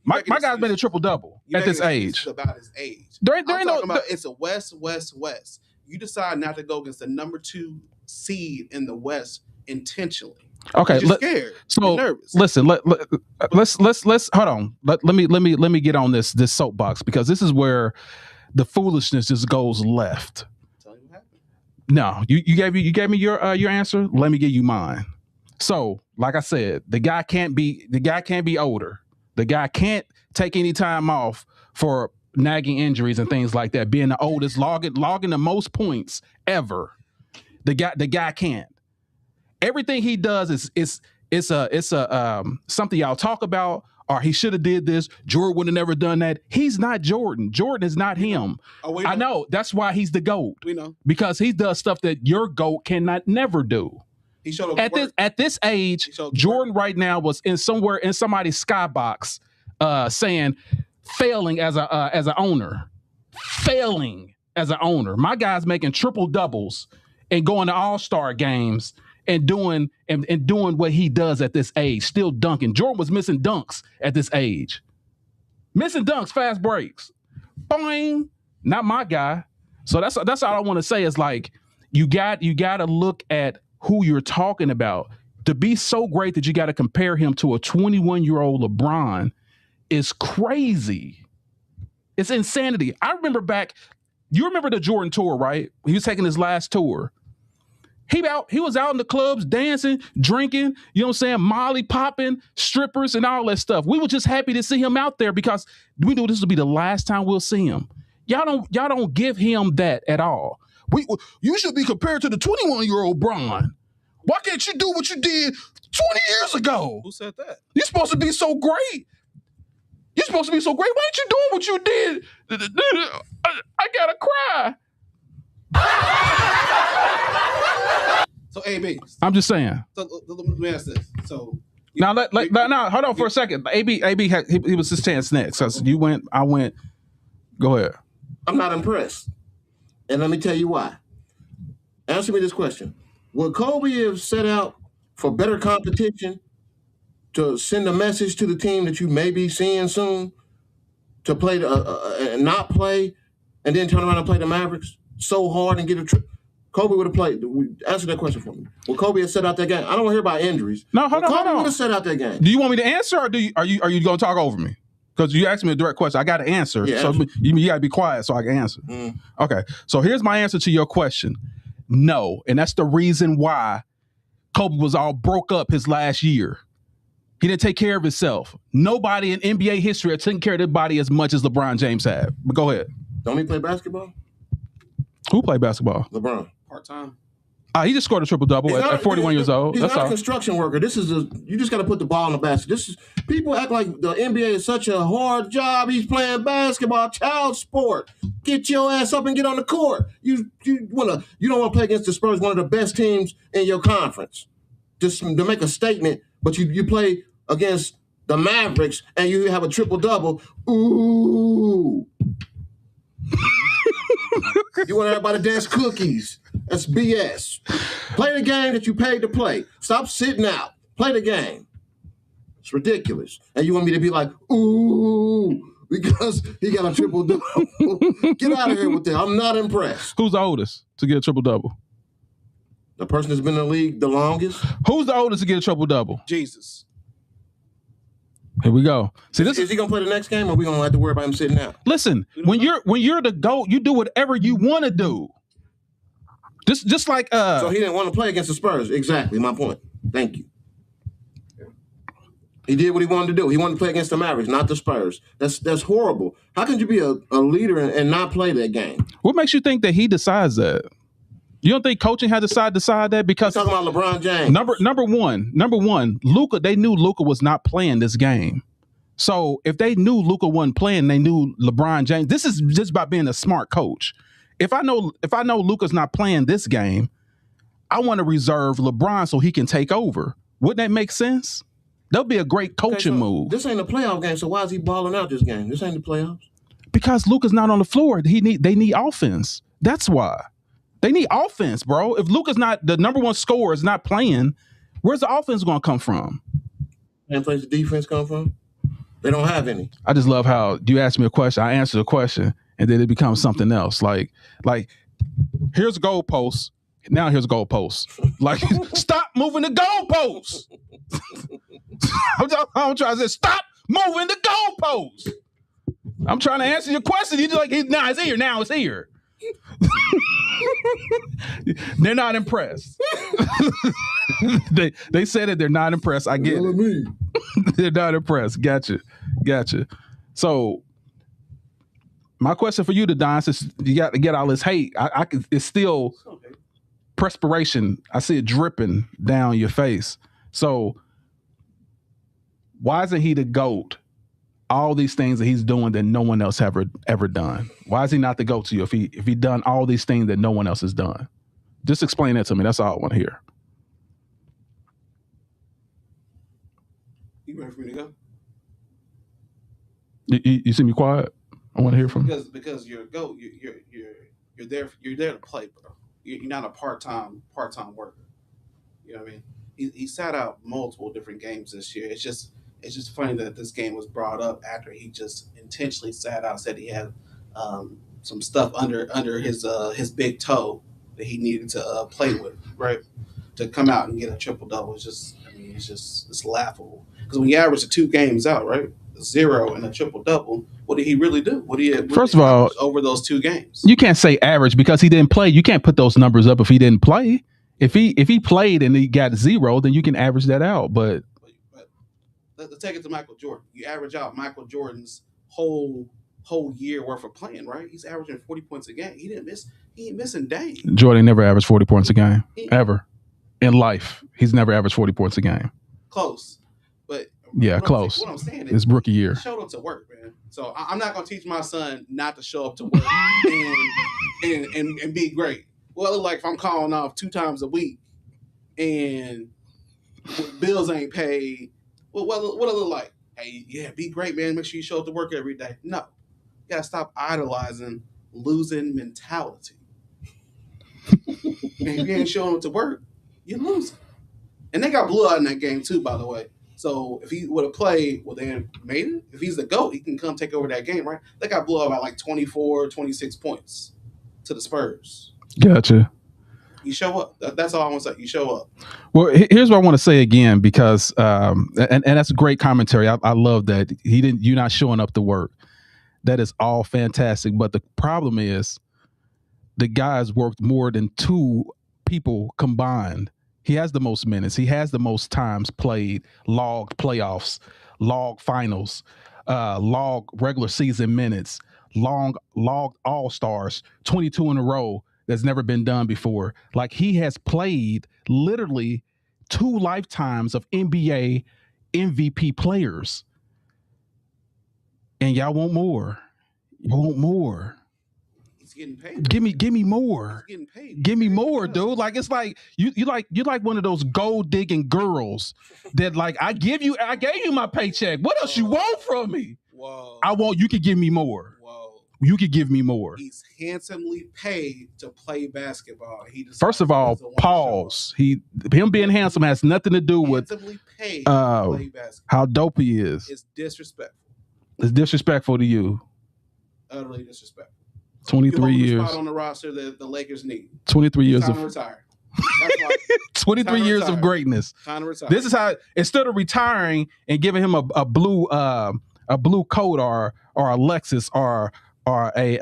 My guy's made a triple-double at this age. About his age. It's a West. You decide not to go against the number 2 seed in the West intentionally. Okay, you're scared. So you're nervous. Listen, let's hold on. Let me get on this soapbox, because this is where the foolishness just goes left. Tell me what happened. No, you gave me your answer. Let me give you mine. So, like I said, the guy can't be older. The guy can't take any time off for nagging injuries and things like that. Being the oldest, logging the most points ever. The guy can't. Everything he does is something y'all talk about, or he should have did this. Jordan would have never done that. He's not Jordan. Jordan is not him. Oh, I know. That's why he's the GOAT. We know. Because he does stuff that your GOAT cannot never do. He showed up at this age, Jordan right now was in somebody's skybox saying failing as an owner. Failing as an owner. My guy's making triple doubles and going to all-star games and doing what he does at this age, still dunking. Jordan was missing dunks at this age. Missing dunks, fast breaks. Boing. Not my guy. So that's all I want to say is like you got to look at who you're talking about. To be so great that you got to compare him to a 21-year-old LeBron is crazy. It's insanity. I remember you remember the Jordan tour, right? He was taking his last tour. He was out in the clubs dancing, drinking, you know what I'm saying, Molly popping, strippers and all that stuff. We were just happy to see him out there because we knew this would be the last time we'll see him. Y'all don't give him that at all. You should be compared to the 21-year-old Bron. Why can't you do what you did 20 years ago? Who said that? You're supposed to be so great. You're supposed to be so great. Why ain't you doing what you did? I gotta cry. So AB, I'm just saying. So let me ask this. So Now hold on for a second. AB he was his chance next. So you went, I went. Go ahead. I'm not impressed. And let me tell you why. Answer me this question. Would Kobe have set out for better competition to send a message to the team that you may be seeing soon to play and not play and then turn around and play the Mavericks so hard and get a trip? Kobe would have played. Answer that question for me. Would Kobe have set out that game? I don't want to hear about injuries. No, hold on. Kobe would have set out that game. Do you want me to answer, or are you going to talk over me? Because you asked me a direct question. I got to answer. Yeah, so answer. you got to be quiet so I can answer. Okay. So here's my answer to your question. No. And that's the reason why Kobe was all broke up his last year. He didn't take care of himself. Nobody in NBA history had taken care of their body as much as LeBron James had. But go ahead. Don't he play basketball? Who played basketball? LeBron. Part-time. He just scored a triple-double at 41 years old. He's That's not all. a construction worker. You just got to put the ball in the basket. People act like the NBA is such a hard job. He's playing basketball, child sport. Get your ass up and get on the court. You don't want to play against the Spurs, one of the best teams in your conference, just to make a statement. But you play against the Mavericks and you have a triple-double. Ooh. You want everybody to dance cookies. That's BS. Play the game that you paid to play. Stop sitting out. Play the game. It's ridiculous. And you want me to be like, ooh, because he got a triple-double. Get out of here with that. I'm not impressed. Who's the oldest to get a triple-double? The person that's been in the league the longest? Who's the oldest to get a triple-double? Jesus. Here we go. See, this Is he gonna play the next game, or are we gonna have to worry about him sitting out? Listen, when you're the GOAT, you do whatever you want to do. Just like So he didn't want to play against the Spurs. Exactly my point. Thank you. He did what he wanted to do. He wanted to play against the Mavericks, not the Spurs. That's horrible. How can you be a leader and not play that game? What makes you think that he decides that? You don't think coaching had to decide that? Because Talking about LeBron James. number one, Luka. They knew Luka was not playing this game. So if they knew Luka wasn't playing, they knew LeBron James. This is just about being a smart coach. If I know Luka's not playing this game, I want to reserve LeBron so he can take over. Wouldn't that make sense? That'll be a great coaching move. This ain't a playoff game, so why is he balling out this game? This ain't the playoffs. Because Luka's not on the floor. They need offense. That's why. They need offense, bro. If Luka's not the number one scorer, is not playing, where's the offense going to come from? And place the defense come from? They don't have any. I just love how you ask me a question, I answer the question, and then it becomes something else. Like here's a goalpost. Now here's a goalpost. Like, stop moving the goalpost. I'm trying to say, stop moving the goalpost. I'm trying to answer your question. You're just like, nah, it's here. Now it's here. They're not impressed. they said it. They're not impressed. I get it. They're not impressed. Gotcha. So my question for you, to Don, is you got to get all this hate. I can. It's still perspiration. I see it dripping down your face. So why isn't he the GOAT? All these things that he's doing that no one else ever done. Why is he not the GOAT to you if he done all these things that no one else has done? Just explain that to me. That's all I want to hear. You ready for me to go? You see me quiet? I want to hear from you. Because you're a GOAT. You're there to play, bro. You're not a part-time worker. You know what I mean? He sat out multiple different games this year. It's just funny that this game was brought up after he just intentionally sat out. Said he had some stuff under his big toe that he needed to play with, right? To come out and get a triple double is just, I mean, it's laughable. Because when you average the 2 games out, right, 0 and a triple double, what did he really do? First of all, over those 2 games? You can't say average because he didn't play. You can't put those numbers up if he didn't play. If he played and he got 0, then you can average that out. But let's take it to Michael Jordan. You average out Michael Jordan's whole year worth of playing, right? He's averaging 40 points a game. He ain't missing days. Jordan never averaged 40 points a game ever in life. He's never averaged 40 points a game. Close, but yeah, close. What I'm saying is, his rookie year. He showed up to work, man. So I'm not gonna teach my son not to show up to work and be great. Well, it look like if I'm calling off 2 times a week and bills ain't paid, well, what it look like? Hey, yeah, be great, man. Make sure you show up to work every day. No, you gotta stop idolizing losing mentality. And if you ain't showing up to work, you're losing. And they got blew out in that game too, by the way. So if he would have played, well, they made it. If he's the GOAT, he can come take over that game, right? They got blew out by like 24, 26 points to the Spurs. Gotcha. You show up. That's all I want to say. You show up. Well, here's what I want to say again, because and that's a great commentary. I love that you're not showing up to work. That is all fantastic. But the problem is the guy's worked more than 2 people combined. He has the most minutes. He has the most times played, logged playoffs, logged finals, logged regular season minutes, logged all-stars, 22 in a row. That's never been done before. Like, he has played literally 2 lifetimes of NBA MVP players. And y'all want more. You want more. He's getting paid. Give me more. He's getting paid. Give me more, dude. Like, it's like you like one of those gold digging girls that, like, I gave you my paycheck. What else you want from me? Whoa. You could give me more. You could give me more. He's handsomely paid to play basketball. First of all, pause. Him being handsome has nothing to do with paid to play basketball. How dope he is. It's disrespectful. It's disrespectful to you. Utterly disrespectful. 23 years. Spot on the roster that the Lakers need. 23 years time to retire. 23 years of greatness. Time to retire. This is how, instead of retiring and giving him a blue coat or a Lexus or a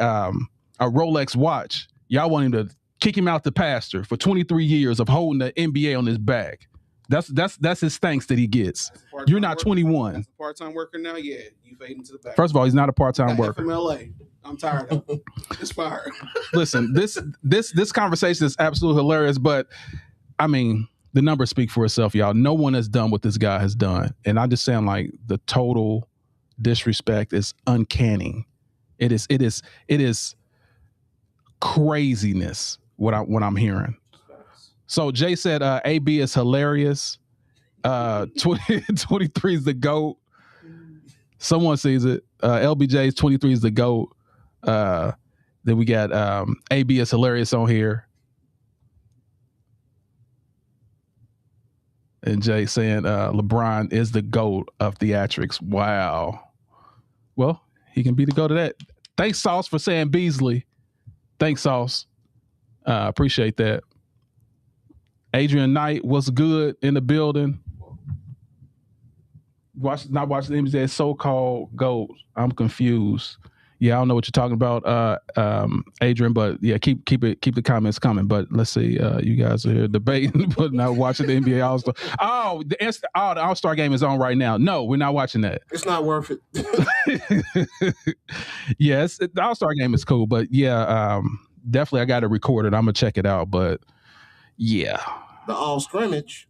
Rolex watch, y'all want him to kick him out the pasture for 23 years of holding the NBA on his back. That's his thanks that he gets. You're not 21. As a part-time worker now, yeah, you fade into the back. First of all, he's not a part-time worker. FMLA. I'm tired of it. It's fired. Listen, this conversation is absolutely hilarious, but I mean, the numbers speak for itself, y'all. No one has done what this guy has done, and I'm just saying, like, the total disrespect is uncanny. It is craziness what I'm hearing. So Jay said AB is hilarious. 23 is the GOAT. Someone sees it. LBJ's 23 is the GOAT. Then we got AB is hilarious on here. And Jay saying LeBron is the GOAT of theatrics. Wow. Well, he can be the GOAT of that. Thanks, Sauce, for saying Beasley. Thanks, Sauce. Appreciate that. Adrian Knight was good in the building. Not watching the NBA so-called GOAT. I'm confused. Yeah, I don't know what you're talking about, Adrian, but yeah, keep the comments coming. But let's see, you guys are here debating, but not watching the NBA All-Star. The All-Star game is on right now. No, we're not watching that. It's not worth it. Yes, the All-Star game is cool, but yeah, definitely I got to record it. I'm gonna check it out, but yeah, the all scrimmage.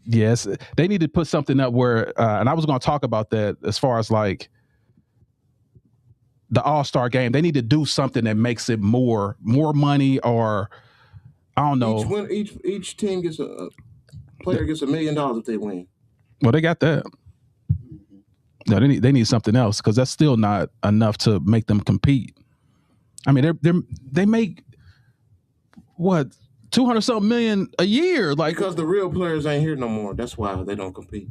Yes, they need to put something up where, and I was going to talk about that as far as like the All-Star game. They need to do something that makes it more money, or I don't know. Each team gets a player gets $1 million if they win. Well, they got that. No, they need something else, because that's still not enough to make them compete. I mean, they make what $200-something million a year. Like, because the real players ain't here no more. That's why they don't compete.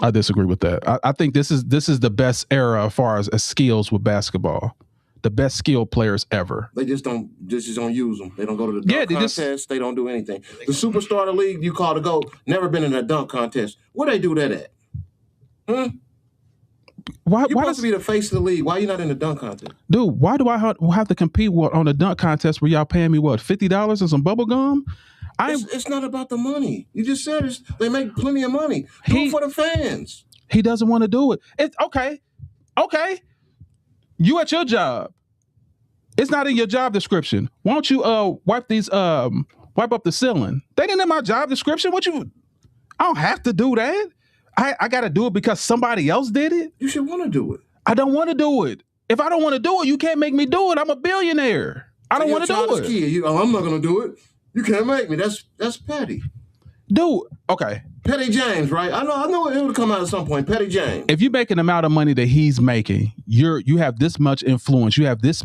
I disagree with that. I think this is the best era as far as skills with basketball. The best skilled players ever. They just don't use them. They don't go to the dunk contest. They don't do anything. The superstar of the league you call to go, never been in a dunk contest. Where they do that at? You're supposed to be the face of the league. Why are you not in the dunk contest? Dude, why do I have to compete on a dunk contest where y'all paying me what, $50 and some bubble gum? It's not about the money. You just said they make plenty of money. Do it for the fans. He doesn't want to do it. It's okay. Okay. You at your job. It's not in your job description. Why don't you wipe up the ceiling? They didn't in my job description. I don't have to do that. I got to do it because somebody else did it. You should want to do it. I don't want to do it. If I don't want to do it, you can't make me do it. I'm a billionaire. I don't want to do it. Kid. I'm not going to do it. You can't make me. That's petty. Dude, okay. Petty James, right? I know it would come out at some point. Petty James. If you make an amount of money that he's making, you have this much influence. You have this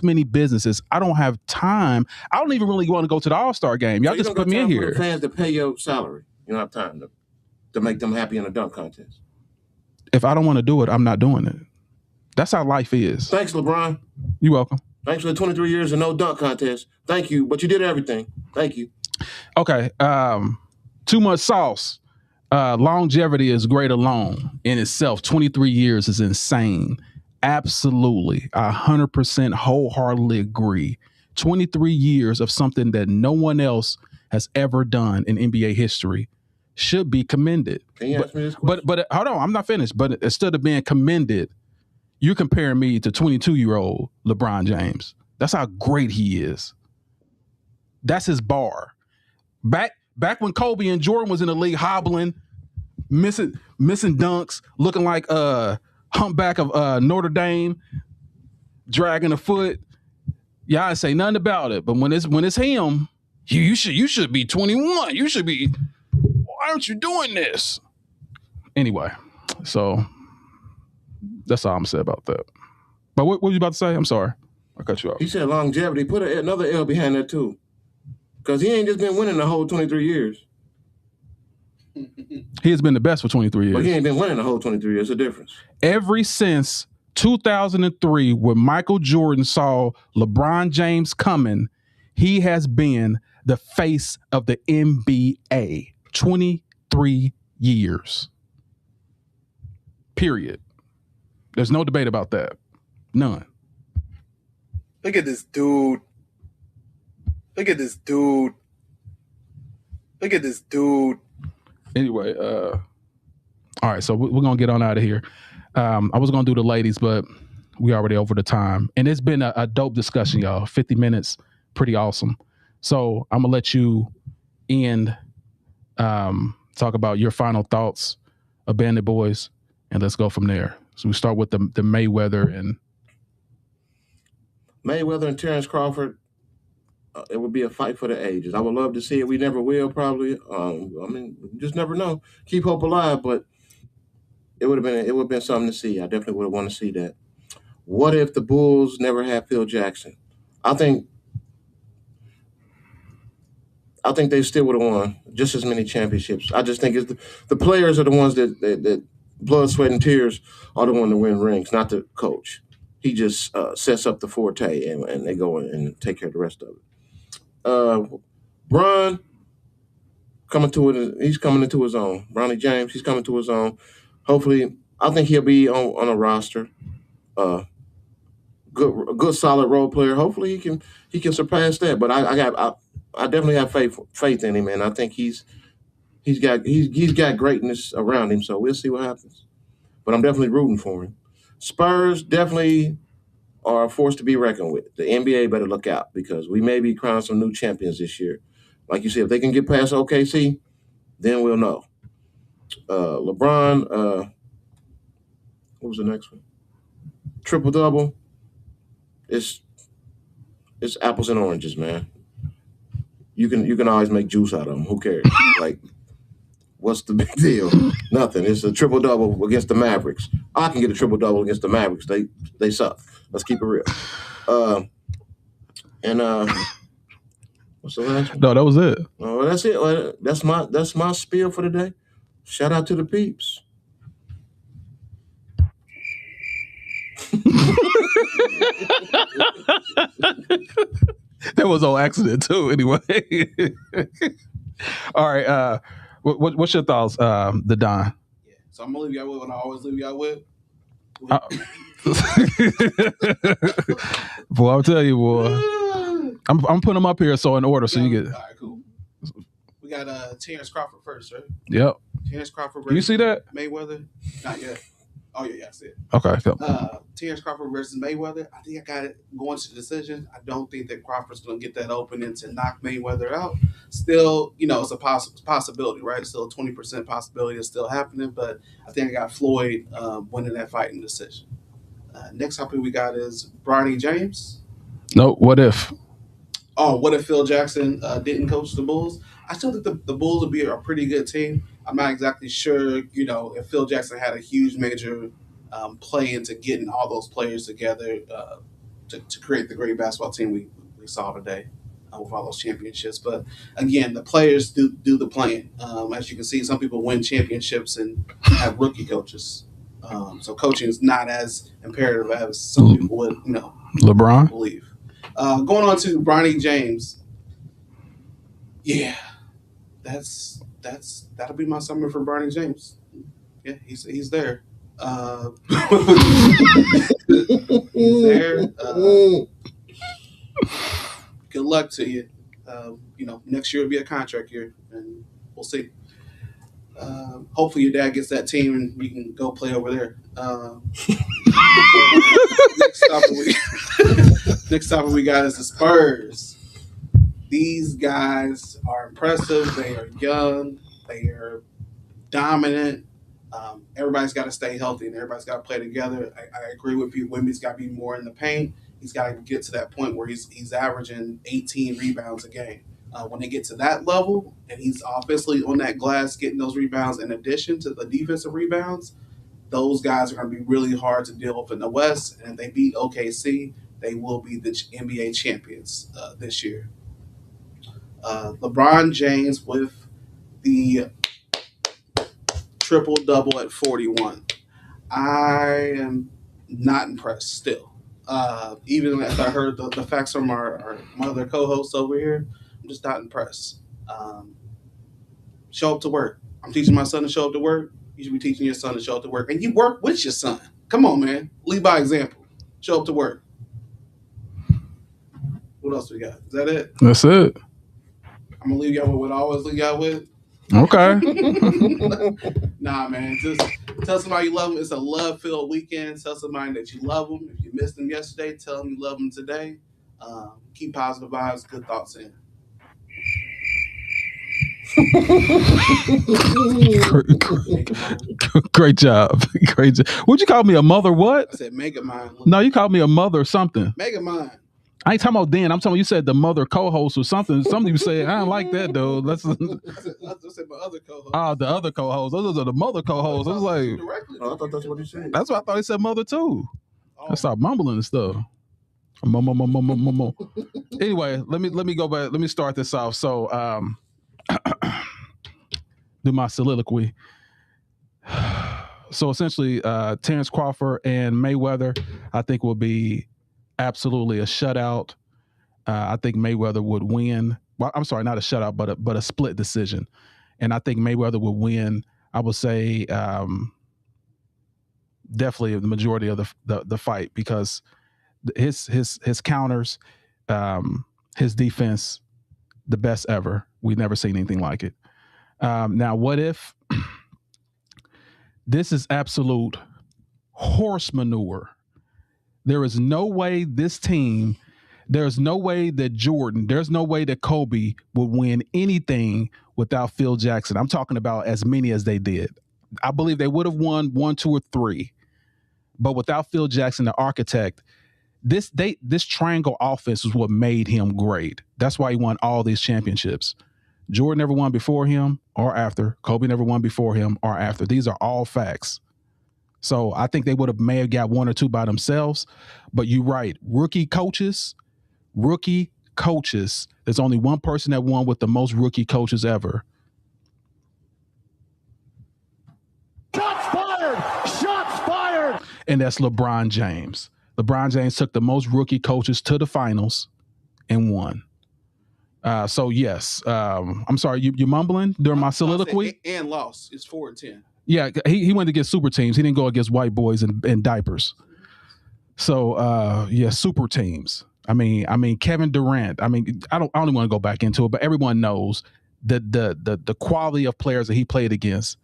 many businesses. I don't have time. I don't even really want to go to the All-Star game. Y'all just put me in here. For the fans to pay your salary. You don't have time to make them happy in a dunk contest. If I don't want to do it, I'm not doing it. That's how life is. Thanks, LeBron. You're welcome. Thanks for the 23 years of no dunk contest. Thank you, but you did everything. Thank you. Okay. Too much sauce. Longevity is great alone in itself. 23 years is insane. Absolutely. 100% wholeheartedly agree. 23 years of something that no one else has ever done in NBA history should be commended. Can you ask me this question? But hold on, I'm not finished. But instead of being commended, you're comparing me to 22-year-old LeBron James. That's how great he is. That's his bar. Back when Kobe and Jordan was in the league, hobbling, missing dunks, looking like humpback of Notre Dame, dragging a foot. Y'all ain't say nothing about it. But when it's him, you should be 21. You should be. Why aren't you doing this? Anyway, so that's all I'm gonna say about that. But what were you about to say? I'm sorry, I cut you off. He said longevity. Put another L behind that too. Because he ain't just been winning the whole 23 years. He has been the best for 23 years. But he ain't been winning the whole 23 years. It's a difference. Ever since 2003, when Michael Jordan saw LeBron James coming, he has been the face of the NBA. 23 years. Period. There's no debate about that. None. Look at this dude. Look at this dude. Look at this dude. Anyway, all right, so we're going to get on out of here. I was going to do the ladies, but we already over the time. And it's been a dope discussion, y'all. 50 minutes, pretty awesome. So I'm going to let you end, talk about your final thoughts of Bandit Boys, and let's go from there. So we start with the Mayweather and Terrence Crawford. It would be a fight for the ages. I would love to see it. We never will, probably. You just never know. Keep hope alive, but it would have been something to see. I definitely would have wanted to see that. What if the Bulls never had Phil Jackson? I think they still would have won just as many championships. I just think it's the players are the ones that blood, sweat, and tears are the ones that win rings, not the coach. He just sets up the forte, and they go and take care of the rest of it. Bron he's coming into his own. Bronny James, he's coming to his own. Hopefully, I think he'll be on a roster. A good solid role player. Hopefully he can surpass that. But I definitely have faith in him, and I think he's got greatness around him. So we'll see what happens. But I'm definitely rooting for him. Spurs definitely are a force to be reckoned with. The NBA better look out because we may be crowning some new champions this year. Like you said, if they can get past OKC, then we'll know. LeBron, what was the next one? Triple-double. It's apples and oranges, man. You can always make juice out of them. Who cares? Like, what's the big deal? Nothing. It's a triple-double against the Mavericks. I can get a triple-double against the Mavericks. They suck. Let's keep it real. And what's the last one? No, that was it. Oh, that's it. Well, that's my spiel for today. Shout out to the peeps. That was on accident too. Anyway, all right. What's your thoughts, the Don? Yeah. So I'm gonna leave y'all with what I always leave y'all with. Boy, I'll tell you, boy. I'm putting them up here so in order, so you get. All right, cool. We got Terrence Crawford first, right? Yep. Terrence Crawford. You see that? Mayweather? Not yet. Oh yeah, I see it. Okay. Cool. Terrence Crawford versus Mayweather. I think I got it going to the decision. I don't think that Crawford's going to get that opening to knock Mayweather out. Still, it's a possibility, right? Still a 20% possibility of still happening, but I think I got Floyd winning that fight in decision. Next topic we got is Bronny James. No, what if? Oh, what if Phil Jackson didn't coach the Bulls? I still think the Bulls would be a pretty good team. I'm not exactly sure, if Phil Jackson had a huge major play into getting all those players together to create the great basketball team we saw today with all those championships. But again, the players do the playing. As you can see, some people win championships and have rookie coaches. So coaching is not as imperative as some people would, LeBron believe. Going on to Bronny James. Yeah, that'll be my summary for Bronny James. Yeah, he's there. He's there. Good luck to you. Next year will be a contract year, and we'll see. Hopefully your dad gets that team and you can go play over there. Next topic we got is the Spurs. These guys are impressive. They are young. They are dominant. Everybody's got to stay healthy and everybody's got to play together. I agree with you. Wemby's got to be more in the paint. He's got to get to that point where he's averaging 18 rebounds a game. When they get to that level and he's offensively on that glass getting those rebounds in addition to the defensive rebounds, those guys are going to be really hard to deal with in the West. And if they beat OKC, they will be the NBA champions this year. LeBron James with the triple-double at 41. I am not impressed still. Even after I heard the facts from my other co-hosts over here, I'm just not impressed. Show up to work. I'm teaching my son to show up to work. You should be teaching your son to show up to work. And you work with your son. Come on, man. Lead by example. Show up to work. What else we got? Is that it? That's it. I'm going to leave y'all with what I always leave y'all with. Okay. Nah, man. Just tell somebody you love them. It's a love-filled weekend. Tell somebody that you love them. If you missed them yesterday, tell them you love them today. Keep positive vibes, good thoughts in. Great job. Great job. Would you call me a mother? What? I said mega mind. No, you called me a mother something. Mega mind. I ain't talking about Dan. I'm talking. You said the mother co-host or something. Something you said. I don't like that, though. Let's. I said my other co-host. Oh, the other co-host. Those are the mother co-hosts. I was like, I thought that's what he said. that's what I thought he said mother too. I stopped mumbling and stuff. Anyway, let me go back. Let me start this off. So, do my soliloquy. So essentially, Terrence Crawford and Mayweather, I think, will be absolutely a shutout. I think Mayweather would win. Well, I'm sorry, not a shutout, but a split decision. And I think Mayweather would win. I would say definitely the majority of the fight because his counters, his defense, the best ever. We've never seen anything like it. Now, what if this is absolute horse manure? There is no way this team, there's no way that Jordan, there's no way that Kobe would win anything without Phil Jackson. I'm talking about as many as they did. I believe they would have won 1, 2, or 3. But without Phil Jackson, the architect, this triangle offense is what made him great. That's why he won all these championships. Jordan never won before him or after. Kobe never won before him or after. These are all facts. So I think they may have got 1 or 2 by themselves. But you're right. Rookie coaches, rookie coaches. There's only one person that won with the most rookie coaches ever. Shots fired! Shots fired! And that's LeBron James. LeBron James took the most rookie coaches to the finals and won. So yes, I'm sorry, you mumbling during my soliloquy? And lost. It's 4-10. Yeah, he went against super teams. He didn't go against white boys in diapers. So yeah, super teams. I mean Kevin Durant. I mean, I don't even want to go back into it, but everyone knows the quality of players that he played against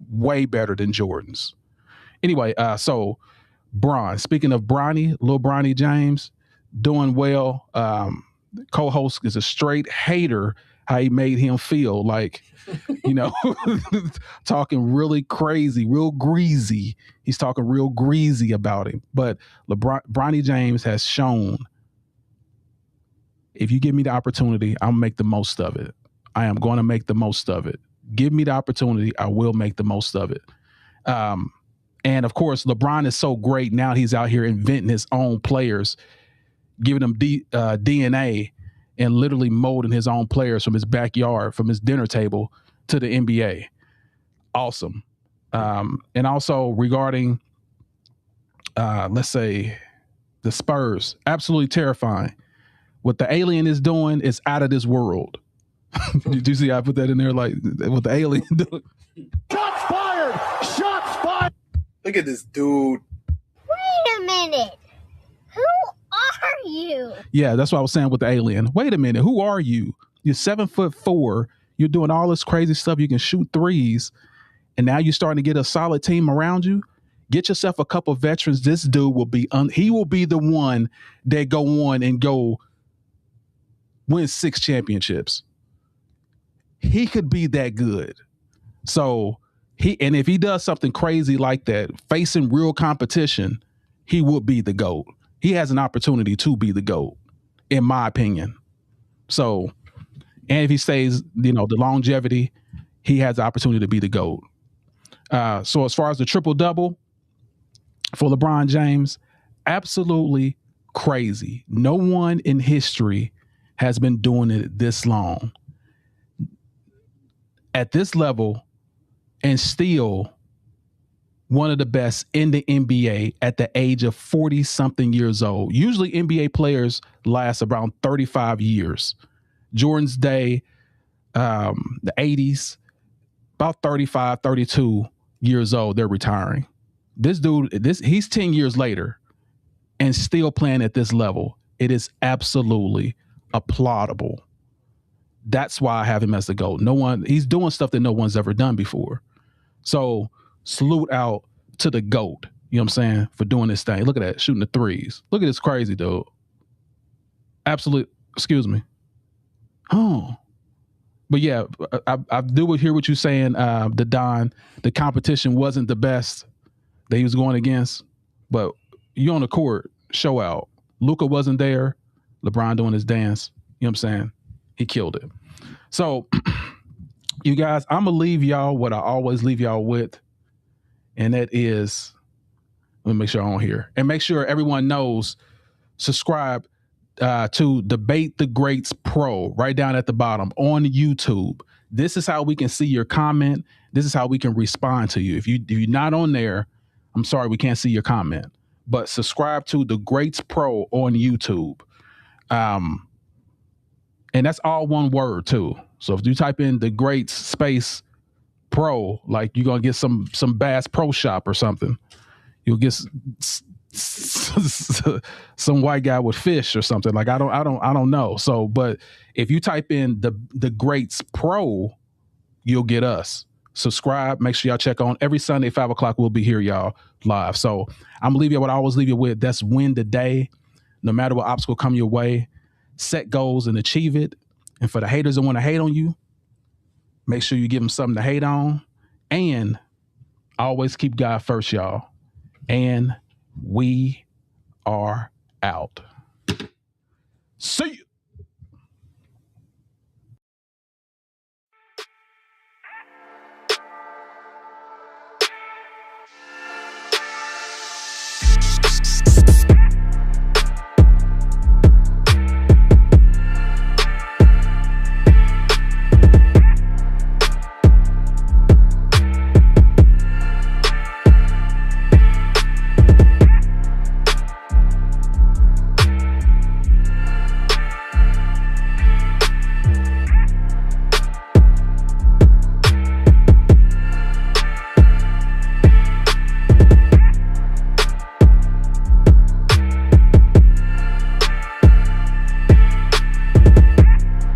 way better than Jordan's. Anyway, so Bron. Speaking of Bronny, little Bronny James, doing well. Co-host is a straight hater. How he made him feel like, talking really crazy, real greasy. He's talking real greasy about him. But Bronny James has shown, if you give me the opportunity, I'll make the most of it. I am going to make the most of it. Give me the opportunity, I will make the most of it. And of course, LeBron is so great now. He's out here inventing his own players, giving them DNA, and literally molding his own players from his backyard, from his dinner table to the NBA. Awesome. And also regarding, let's say, the Spurs, absolutely terrifying. What the alien is doing is out of this world. Did you see I put that in there? Like, what the alien doing? Shots fired! Shots fired! Look at this dude. Wait a minute. Who are you? Yeah, that's what I was saying with the alien. Wait a minute. Who are you? You're 7'4". You're doing all this crazy stuff. You can shoot threes. And now you're starting to get a solid team around you. Get yourself a couple veterans. This dude will be, he will be the one that go on and go win 6 championships. He could be that good. So and if he does something crazy like that, facing real competition, he would be the GOAT. He has an opportunity to be the GOAT, in my opinion. So, and if he stays, the longevity, he has the opportunity to be the GOAT. So as far as the triple-double for LeBron James, absolutely crazy. No one in history has been doing it this long at this level, and still one of the best in the NBA at the age of 40-something years old. Usually NBA players last around 35 years. Jordan's day, the 80s, about 35, 32 years old, they're retiring. This dude, he's 10 years later and still playing at this level. It is absolutely applaudable. That's why I have him as the GOAT. He's doing stuff that no one's ever done before. So salute out to the GOAT, you know what I'm saying, for doing this thing. Look at that, shooting the threes. Look at this crazy dude. Absolute, excuse me. Oh. But yeah, I do hear what you're saying, the Don. The competition wasn't the best that he was going against, but you on the court, show out. Luka wasn't there. LeBron doing his dance. You know what I'm saying? He killed it. So, you guys, I'm going to leave y'all what I always leave y'all with, and that is, let me make sure I'm on here. And make sure everyone knows, subscribe to Debate the Greats Pro right down at the bottom on YouTube. This is how we can see your comment. This is how we can respond to you. If you're not on there, I'm sorry, we can't see your comment. But subscribe to the Greats Pro on YouTube. And that's all one word too. So if you type in the Greats space Pro, like you're gonna get some Bass Pro Shop or something. You'll get some white guy with fish or something. Like I don't know. So, but if you type in the Greats Pro, you'll get us. Subscribe. Make sure y'all check on every Sunday, 5:00. We'll be here, y'all, live. So I'm gonna leave you what I always leave you with. That's win the day. No matter what obstacle come your way, set goals and achieve it. And for the haters that want to hate on you, make sure you give them something to hate on. And always keep God first, y'all. And we are out. See you.